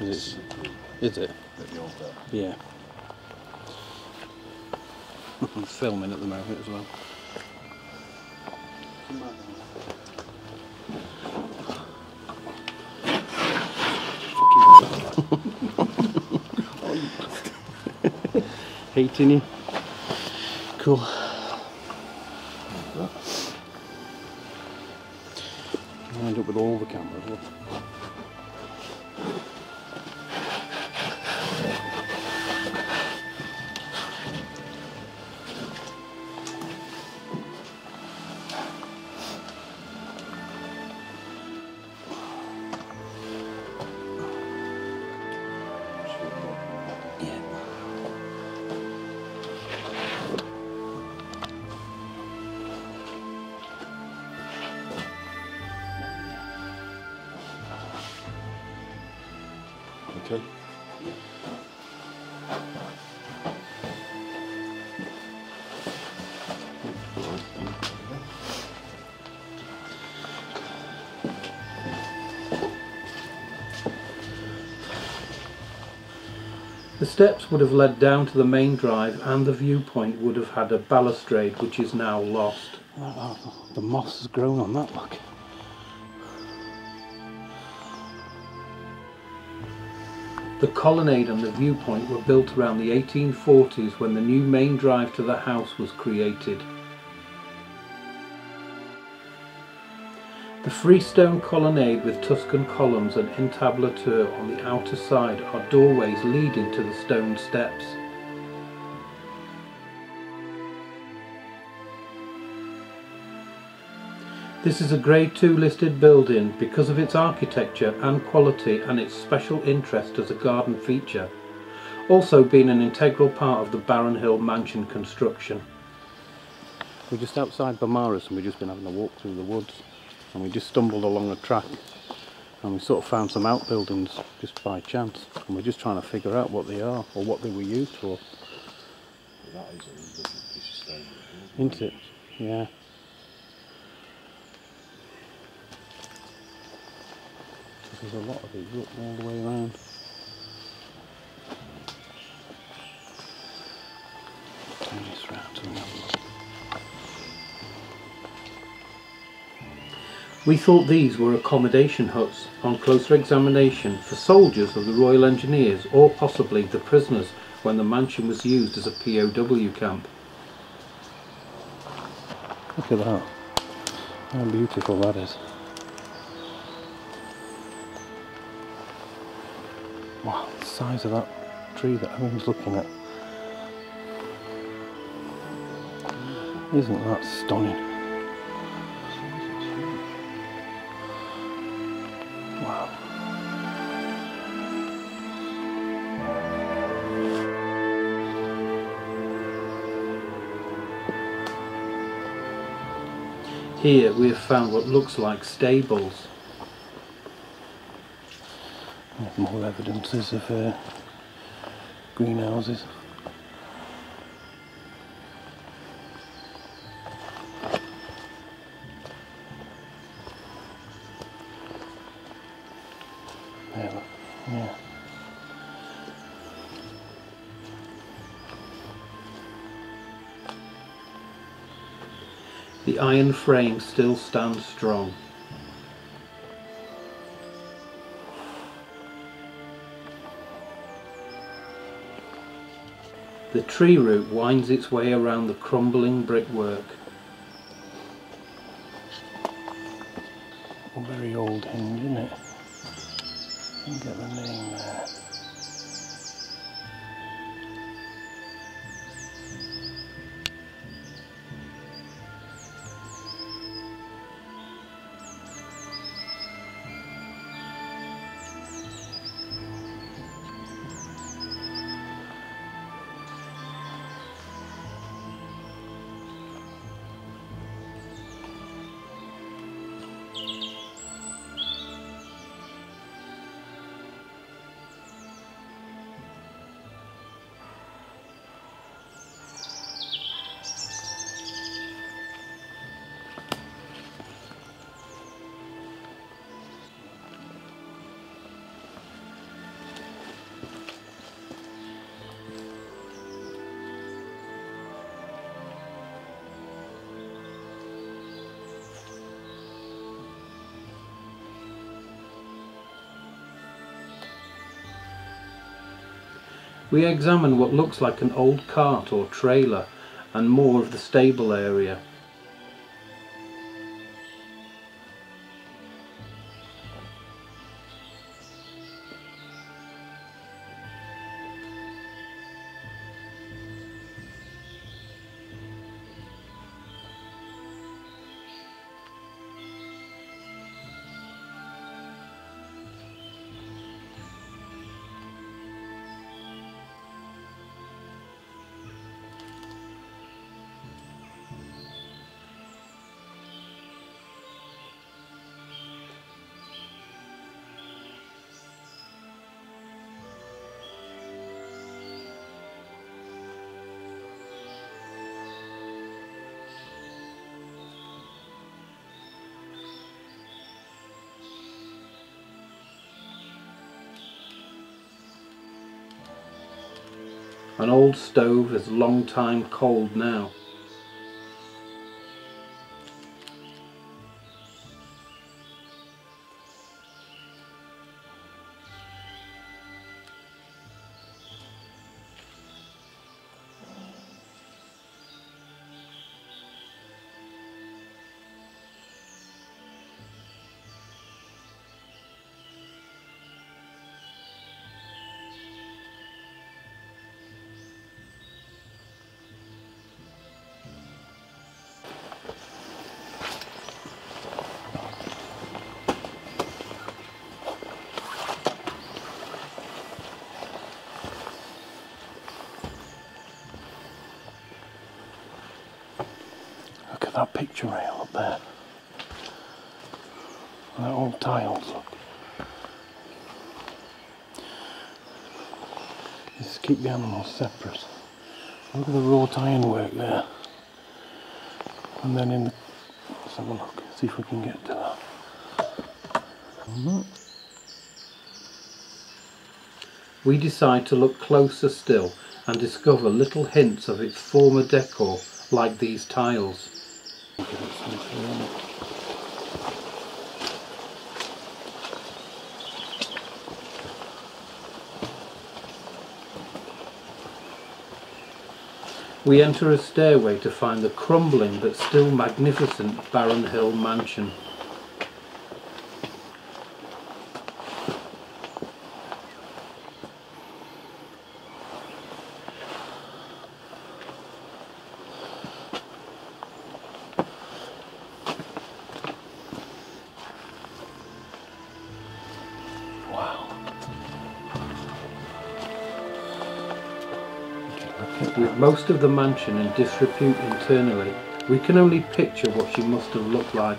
because it's... Is it? Yeah. I'm filming at the moment as well. Hating you. Cool. I end up with all the cameras. Look. Okay. The steps would have led down to the main drive, and the viewpoint would have had a balustrade which is now lost. The moss has grown on that, look. The colonnade and the viewpoint were built around the 1840s when the new main drive to the house was created. The freestone colonnade with Tuscan columns and entablature on the outer side are doorways leading to the stone steps. This is a Grade 2 listed building because of its architecture and quality and its special interest as a garden feature, also being an integral part of the Barron Hill mansion construction. We're just outside Beaumaris and we've just been having a walk through the woods, and we just stumbled along a track and we sort of found some outbuildings just by chance, and we're just trying to figure out what they are or what they were used for. That is a lovely piece of stone. Isn't it? Yeah. There's a lot of these up all the way around. Turn this round so we have a look. We thought these were accommodation huts on closer examination for soldiers of the Royal Engineers or possibly the prisoners when the mansion was used as a POW camp. Look at that. How beautiful that is. Wow, the size of that tree that everyone's looking at. Isn't that stunning? Wow. Here we have found what looks like stables. More evidences of greenhouses. Yeah. The iron frame still stands strong. The tree root winds its way around the crumbling brickwork. A very old hinge, isn't it? You can get the name there. We examine what looks like an old cart or trailer and more of the stable area. An old stove is long time cold now. Look at that picture rail up there. That old tiles, look. Just keep the animals separate. Look at the wrought ironwork there. And then in the... Let's have a look, see if we can get to that. We decide to look closer still and discover little hints of its former decor, like these tiles. We enter a stairway to find the crumbling but still magnificent Barron Hill mansion. With most of the mansion in disrepute internally, we can only picture what she must have looked like.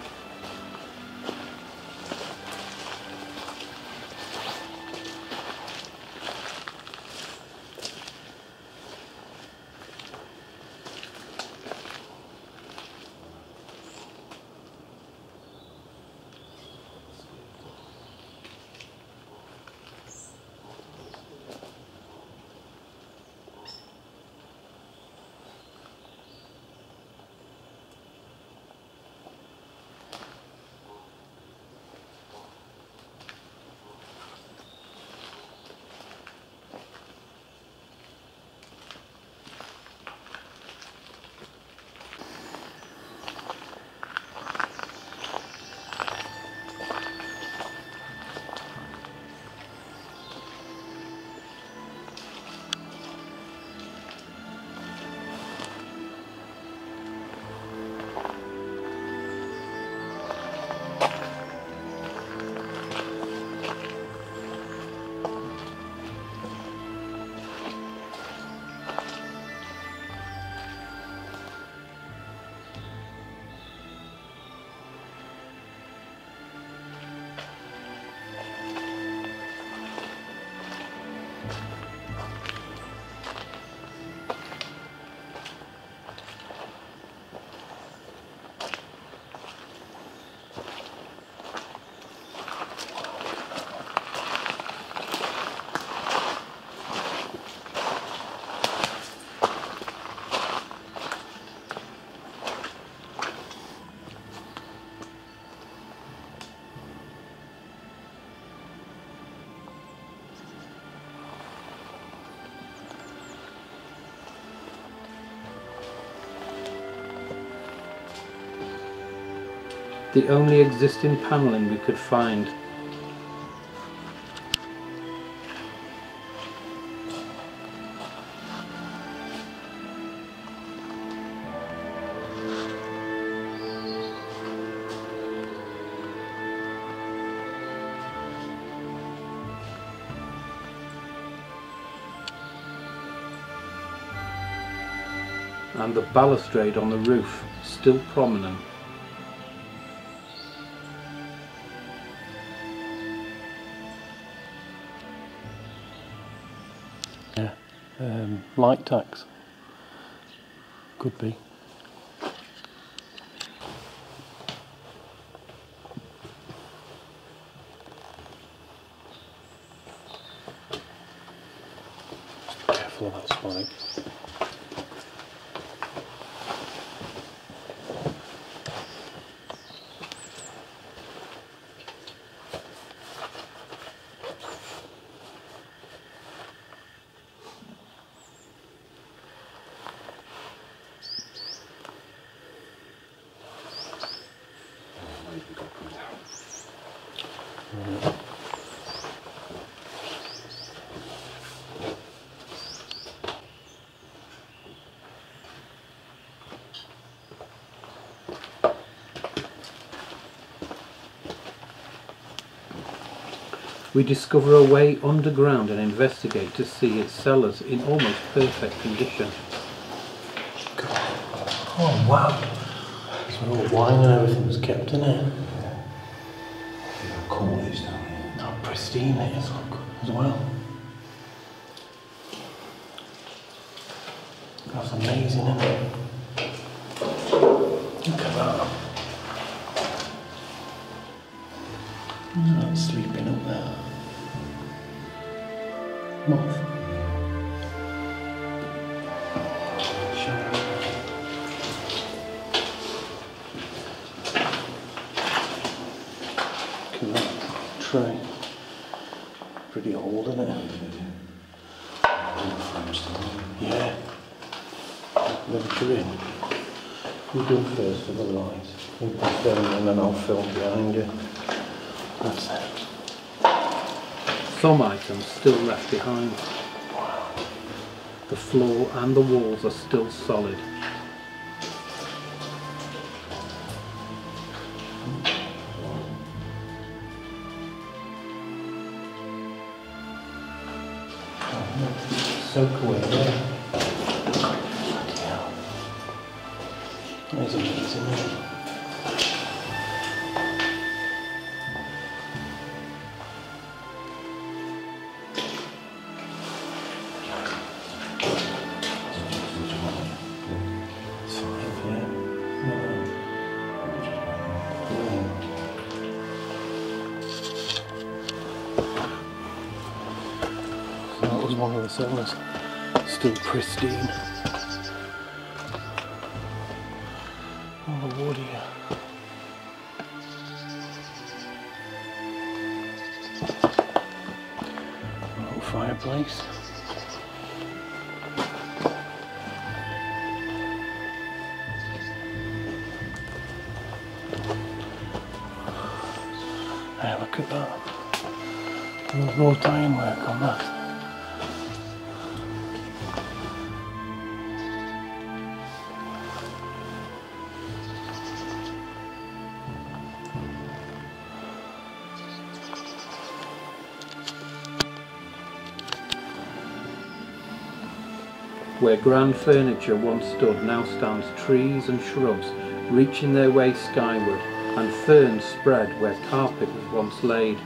the only existing panelling we could find. And the balustrade on the roof still prominent. Yeah, light tacks. Could be. Just be careful of that spike. We discover a way underground and investigate to see its cellars in almost perfect condition. Oh wow! So all wine and everything was kept in it. How cool it is down here. How pristine it is, look, as well. That's amazing, isn't it? Look at that. That's sleeping up there. Moth. Look at that tray. Pretty old, isn't it? Yeah. Venture in. You do first for the light. You put them and then I'll film behind you. That's it. Some items still left behind. The floor and the walls are still solid. Soak away there. Bloody hell. That is amazing, isn't it? That was one of the cellars, still pristine. All the wood here. Little fireplace. Hey, look at that. There's wrought ironwork on that. Where grand furniture once stood now stands trees and shrubs reaching their way skyward, and ferns spread where carpet was once laid.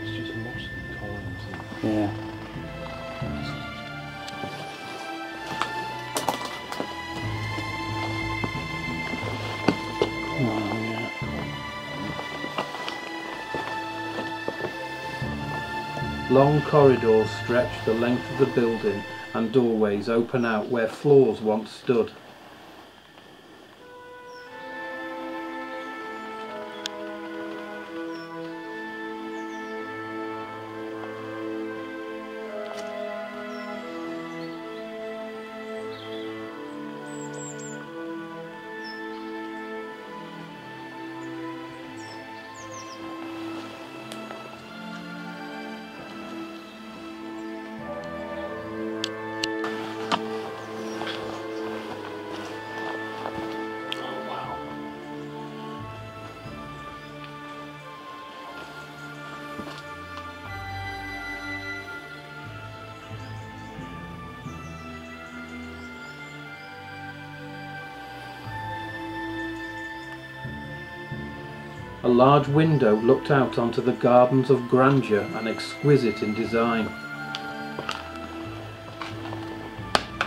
It's just moss and columns. Yeah. Long corridors stretch the length of the building and doorways open out where floors once stood. A large window looked out onto the gardens of grandeur and exquisite in design.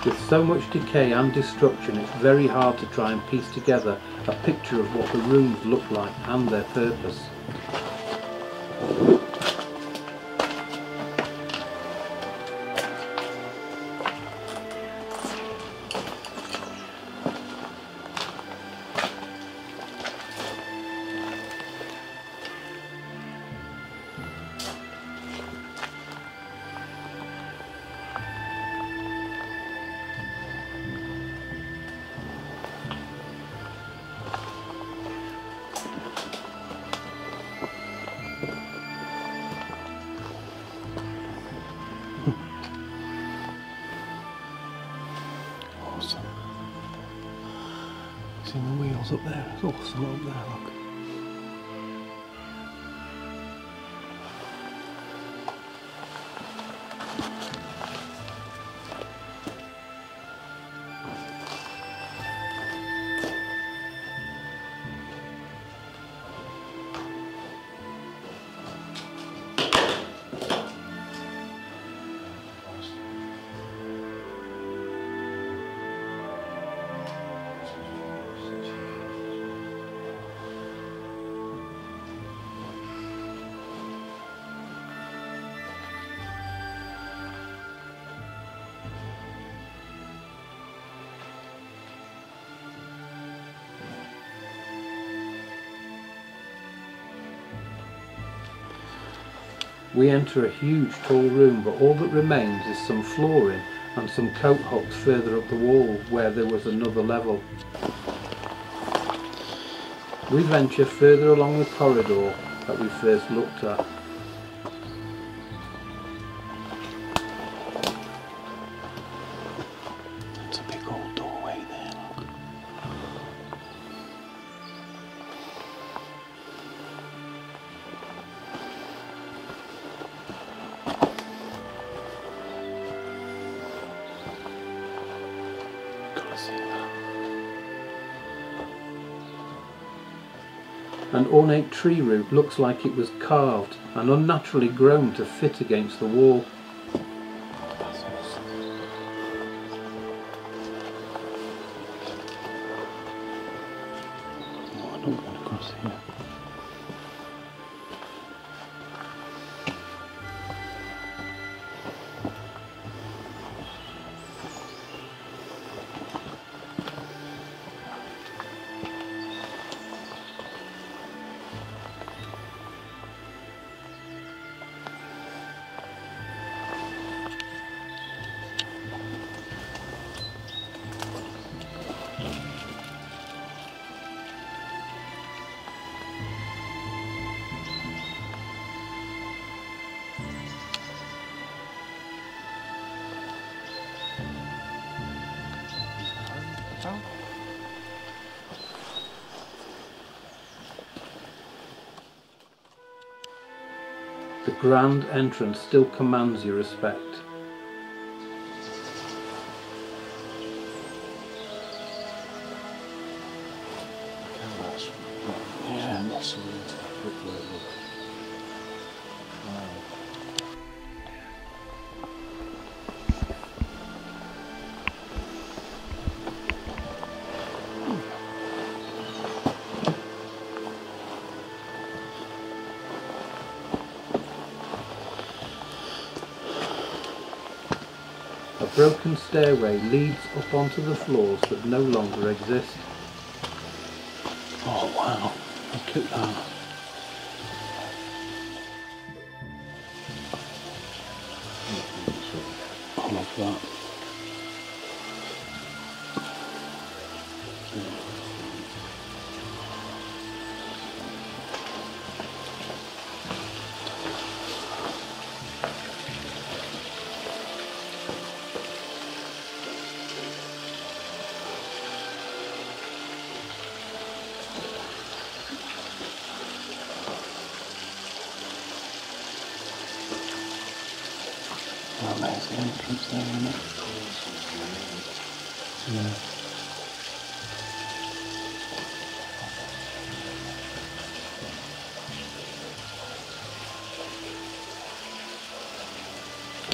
With so much decay and destruction, it's very hard to try and piece together a picture of what the rooms look like and their purpose. Awesome. See the wheels up there? It's awesome up there, look. We enter a huge tall room, but all that remains is some flooring and some coat hooks further up the wall where there was another level. We venture further along the corridor that we first looked at. It's a big old doorway there, look. Gotta see that. An ornate tree root looks like it was carved and unnaturally grown to fit against the wall. That's awesome. Oh, I don't want to cross here. The grand entrance still commands your respect. Yeah. Muscle into that brickwork, look. Wow. broken stairway leads up onto the floors that no longer exist. Oh wow, look at that. I love that. Amazing entrance there, isn't it? Yeah.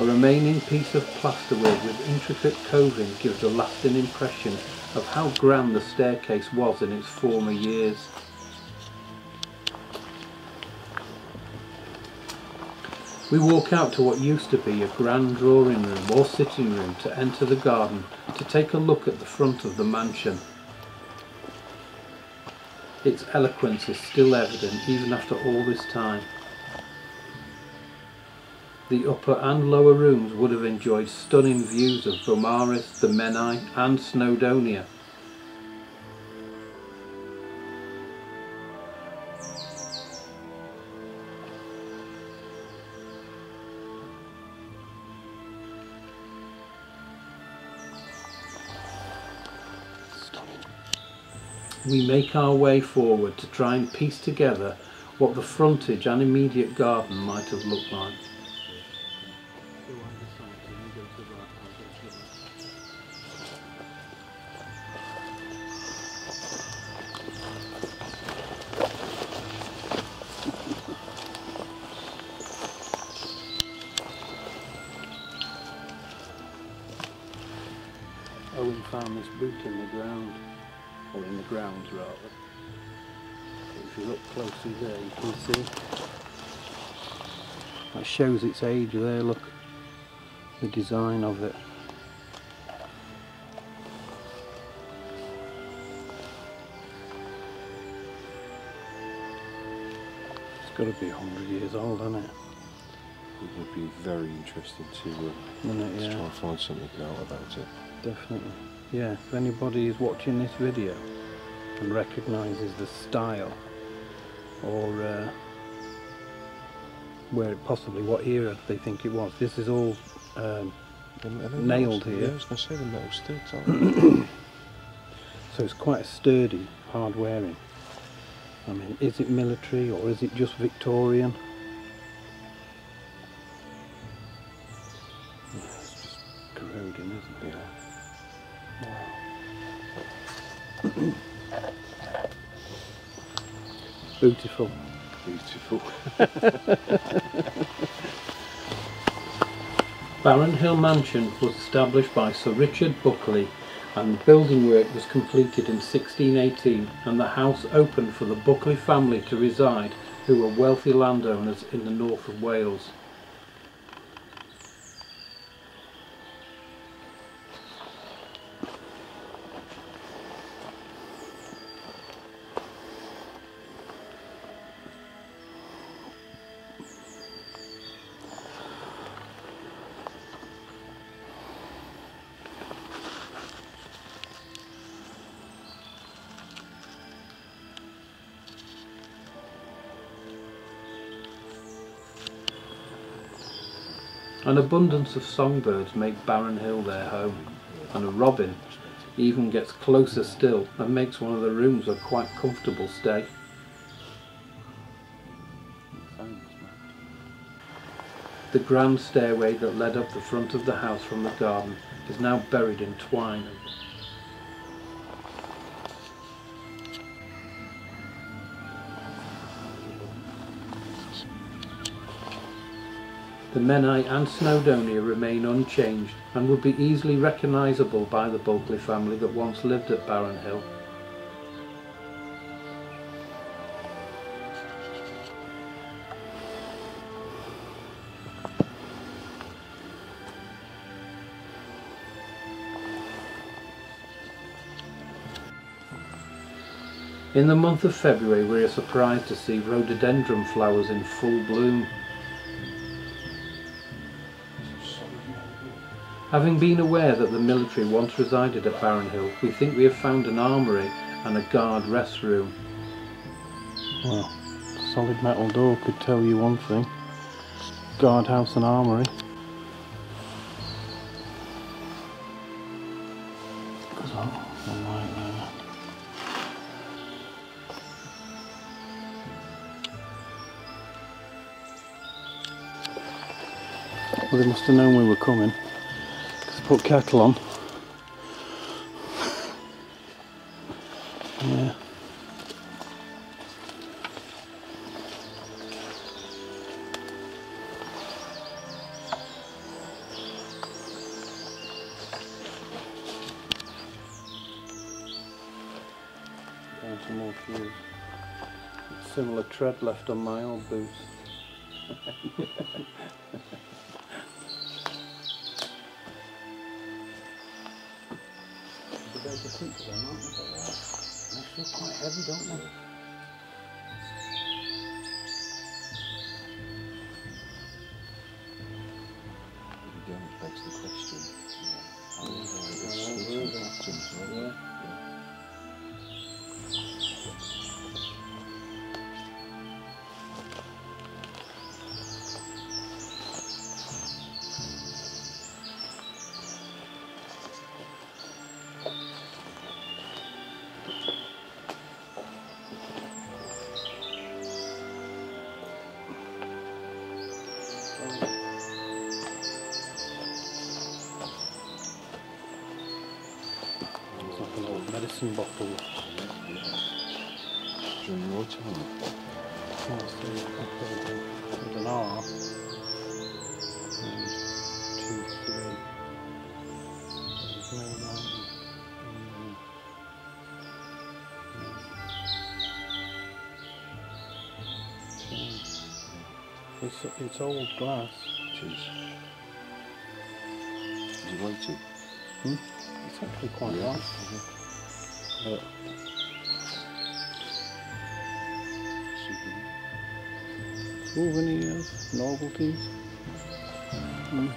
A remaining piece of plasterwork with intricate coving gives a lasting impression of how grand the staircase was in its former years. We walk out to what used to be a grand drawing room or sitting room to enter the garden to take a look at the front of the mansion. Its eloquence is still evident even after all this time. The upper and lower rooms would have enjoyed stunning views of Beaumaris, the Menai and Snowdonia. We make our way forward to try and piece together what the frontage and immediate garden might have looked like. Owen found this boot in the ground. Or in the grounds rather. If you look closely there you can see that shows its age there, look, the design of it. It's got to be 100 years old, hasn't it? It would be very interesting to Wouldn't it? Yeah. try and find something out about it. Definitely. Yeah, if anybody is watching this video and recognises the style or where possibly what era they think it was. This is all nailed here. Yeah, I was going to say the metal studs, aren't they? So it's quite sturdy, hard wearing. I mean, is it military or is it just Victorian? Yeah, it's just corroding, isn't it? Yeah. Beautiful. Beautiful. Baron Hill Mansion was established by Sir Richard Buckley, and the building work was completed in 1618, and the house opened for the Buckley family to reside, who were wealthy landowners in the north of Wales. An abundance of songbirds make Baron Hill their home, and a robin even gets closer still and makes one of the rooms a quite comfortable stay. The grand stairway that led up the front of the house from the garden is now buried in twine. The Menai and Snowdonia remain unchanged and would be easily recognisable by the Bulkley family that once lived at Baron Hill. In the month of February we are surprised to see rhododendron flowers in full bloom. Having been aware that the military once resided at Barron Hill, we think we have found an armoury and a guard rest room. Well, solid metal door could tell you one thing. Guardhouse and armoury. Well, they must have known we were coming, because they put kettle on. Yeah. Down some more fuse. Similar tread left on my old boots. They feel quite heavy, don't they? Again, it begs the question. How are Yeah. Medicine bottle. During your time. With an R. 1, 2, 3. There's no line. It's old glass. It is. Is it weighted? It's actually quite light. But souvenirs, novelties. I mean,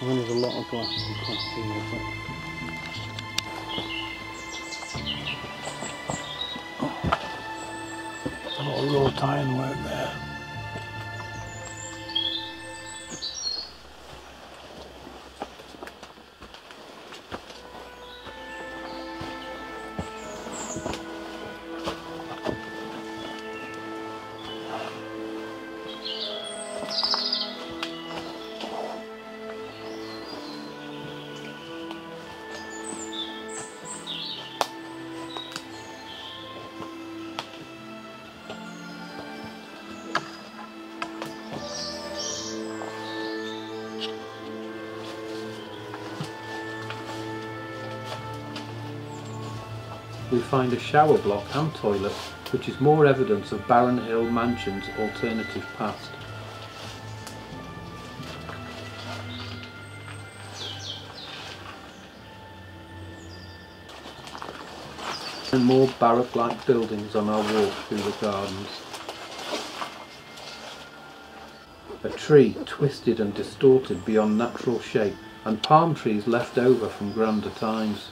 there's a lot of glass you can't see a lot of raw iron work there. We find a shower block and toilet, which is more evidence of Barron Hill Mansion's alternative past. And more barrack-like buildings on our walk through the gardens. A tree twisted and distorted beyond natural shape, and palm trees left over from grander times.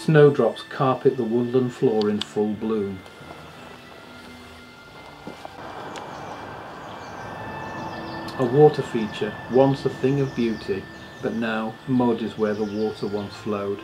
Snowdrops carpet the woodland floor in full bloom. A water feature, once a thing of beauty, but now mud is where the water once flowed.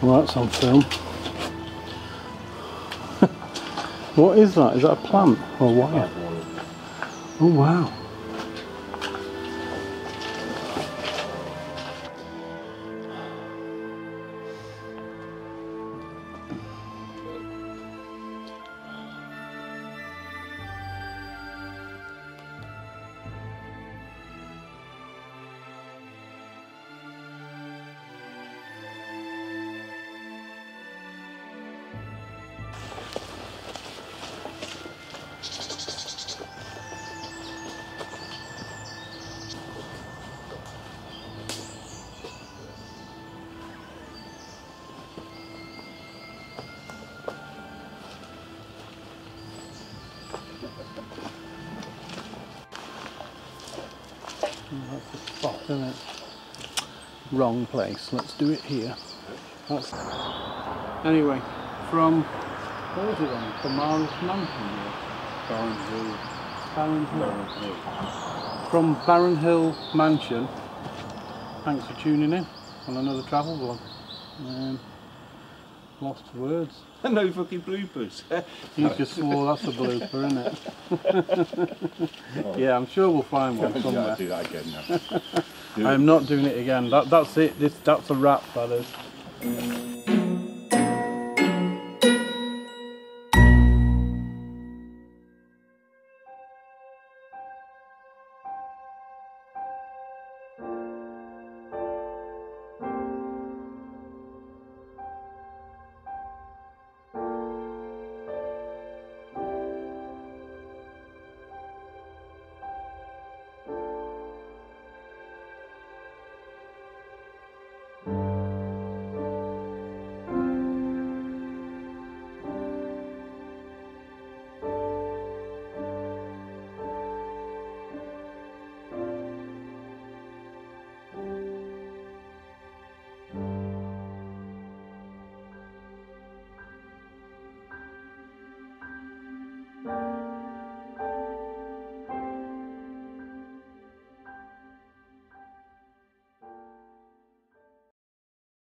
Well, that's on film. What is that? Is that a plant or a wire? Oh wow. That's the spot, isn't it? Wrong place. Let's do it here. That's... Anyway, from where is it then? Beaumaris Mansion. Barron Hill. From Barron Hill Mansion. Thanks for tuning in on another travel vlog. Lost for words. No fucking bloopers. You just swore that's a blooper, isn't it? Yeah, I'm sure we'll find one somewhere. I'll do that again now. I am not doing it again. That's it. That's a wrap, that is.